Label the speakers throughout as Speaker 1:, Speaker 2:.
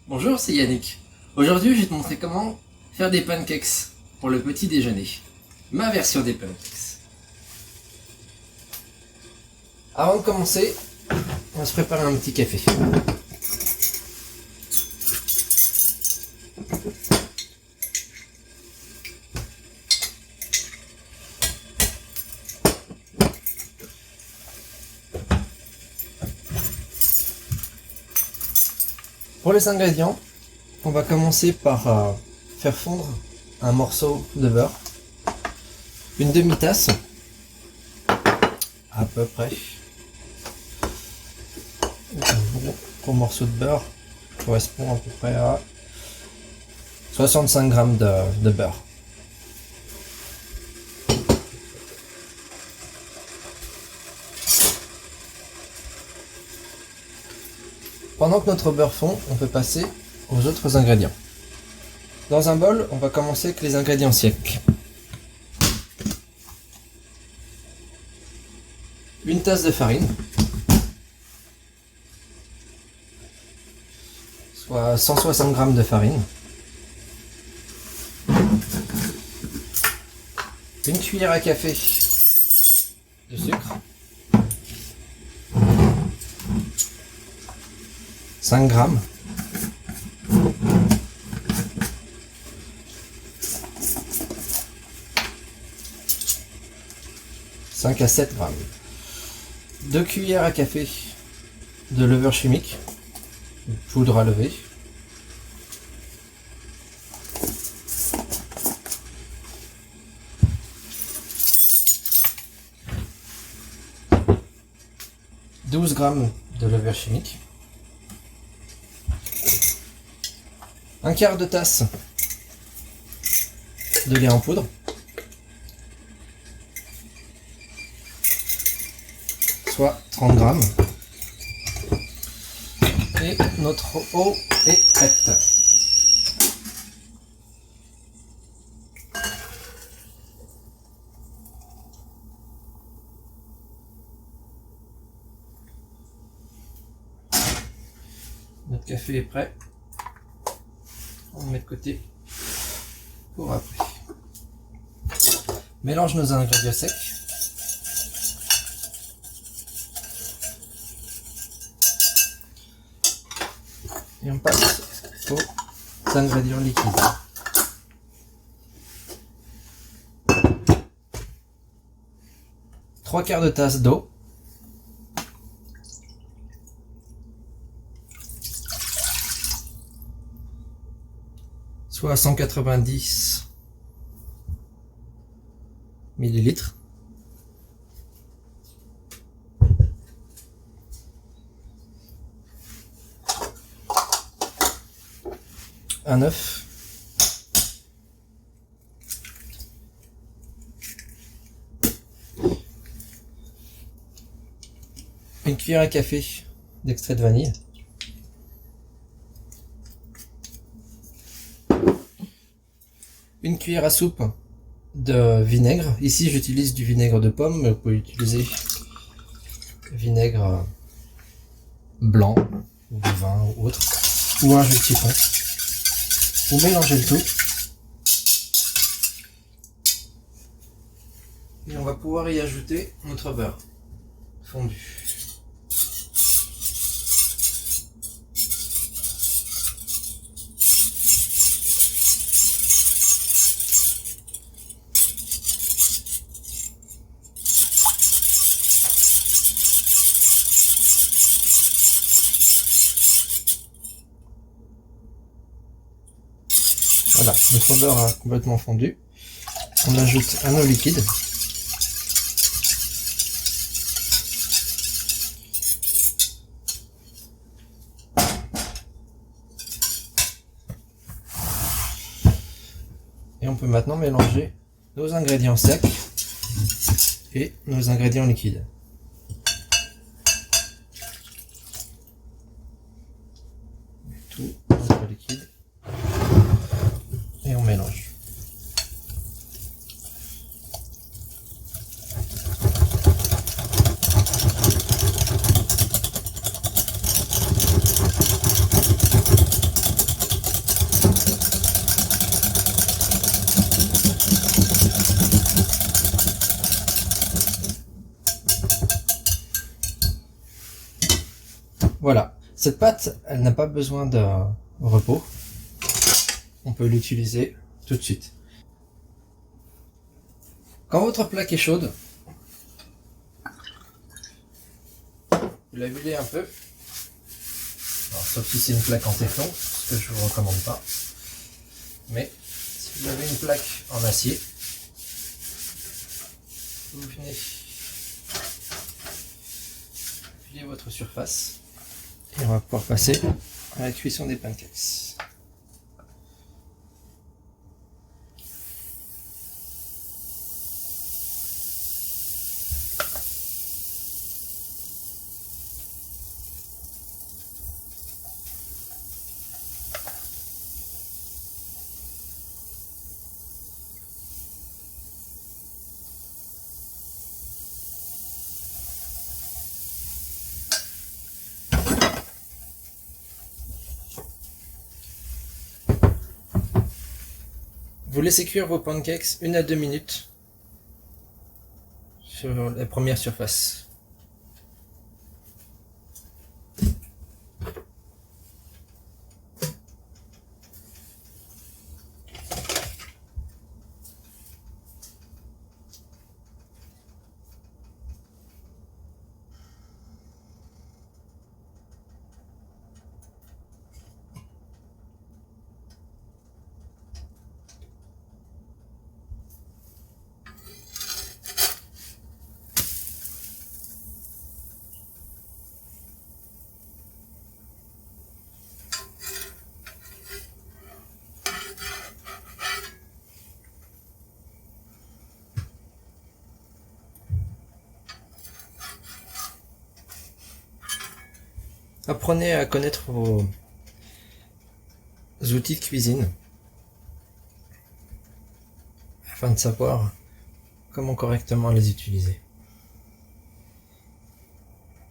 Speaker 1: Bonjour, c'est Yannick. Aujourd'hui, je vais te montrer comment faire des pancakes pour le petit déjeuner. Ma version des pancakes. Avant de commencer, on va se préparer un petit café. Pour les ingrédients, on va commencer par faire fondre un morceau de beurre, une demi-tasse à peu près. Un gros morceau de beurre correspond à peu près à 65 g de beurre. Pendant que notre beurre fond, on peut passer aux autres ingrédients. Dans un bol, on va commencer avec les ingrédients secs. Une tasse de farine, soit 160 g de farine. Une cuillère à café de sucre. 5 g. Cinq à 7 g. 2 cuillères à café de levure chimique, poudre à lever. « 12 g de levure chimique. Un quart de tasse de lait en poudre, soit 30 g. Et notre eau est prête. Notre café est prêt. On le met de côté pour après. Mélange nos ingrédients secs. Et on passe aux ingrédients liquides. Trois quarts de tasse d'eau. Soit 190 millilitres. Un œuf. Une cuillère à café d'extrait de vanille. Une cuillère à soupe de vinaigre. Ici, j'utilise du vinaigre de pomme, mais vous pouvez utiliser vinaigre blanc, ou de vin, ou autre, ou un jus de citron. Vous mélangez le tout. Et on va pouvoir y ajouter notre beurre fondu. Voilà, notre beurre a complètement fondu. On ajoute un eau liquide. Et on peut maintenant mélanger nos ingrédients secs et nos ingrédients liquides. Tout notre liquide. Et on mélange. Cette pâte, elle n'a pas besoin de repos. On peut l'utiliser tout de suite. Quand votre plaque est chaude, vous la huilez un peu. Alors, sauf si c'est une plaque en téflon, ce que je vous recommande pas. Mais si vous avez une plaque en acier, vous venez huiler votre surface et on va pouvoir passer à la cuisson des pancakes. Vous laissez cuire vos pancakes 1 à 2 minutes sur la première surface. Apprenez à connaître vos outils de cuisine afin de savoir comment correctement les utiliser.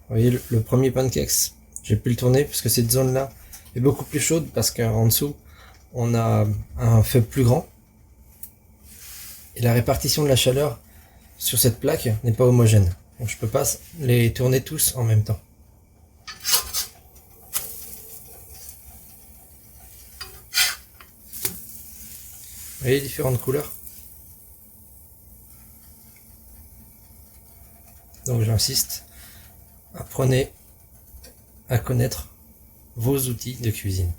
Speaker 1: Vous voyez le premier pancakes, j'ai pu le tourner parce que cette zone-là est beaucoup plus chaude parce qu'en dessous on a un feu plus grand et la répartition de la chaleur sur cette plaque n'est pas homogène. Donc je peux pas les tourner tous en même temps. Vous voyez les différentes couleurs? Donc j'insiste, apprenez à connaître vos outils de cuisine.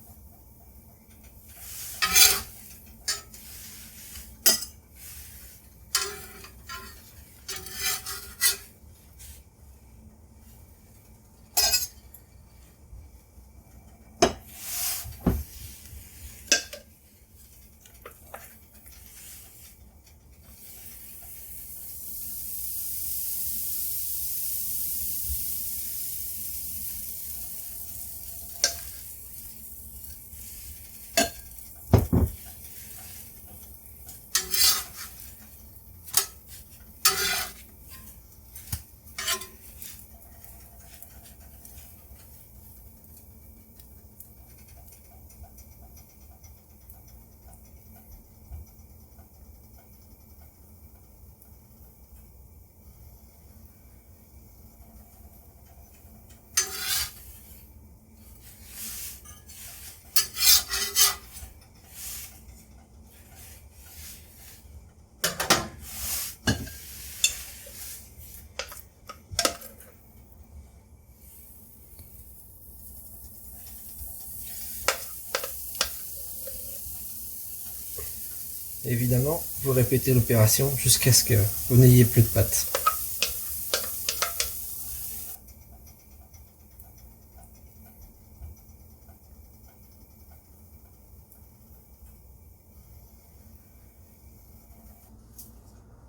Speaker 1: Évidemment, vous répétez l'opération jusqu'à ce que vous n'ayez plus de pâte.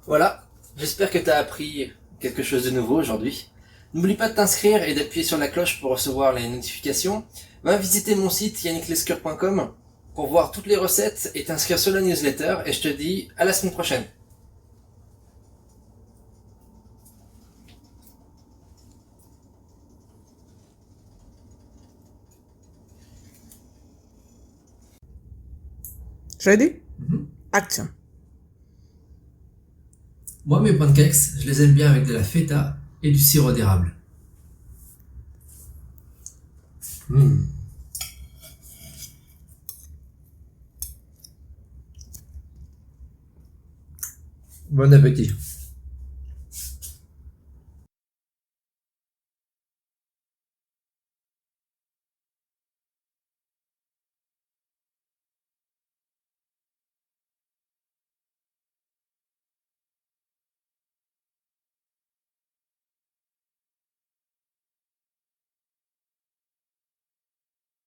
Speaker 1: Voilà, j'espère que tu as appris quelque chose de nouveau aujourd'hui. N'oublie pas de t'inscrire et d'appuyer sur la cloche pour recevoir les notifications. Va visiter mon site yannicklescure.com pour voir toutes les recettes et t'inscrire sur la newsletter et je te dis à la semaine prochaine.
Speaker 2: Ready? Action.
Speaker 1: Moi, mes pancakes, je les aime bien avec de la feta et du sirop d'érable. Bon appétit.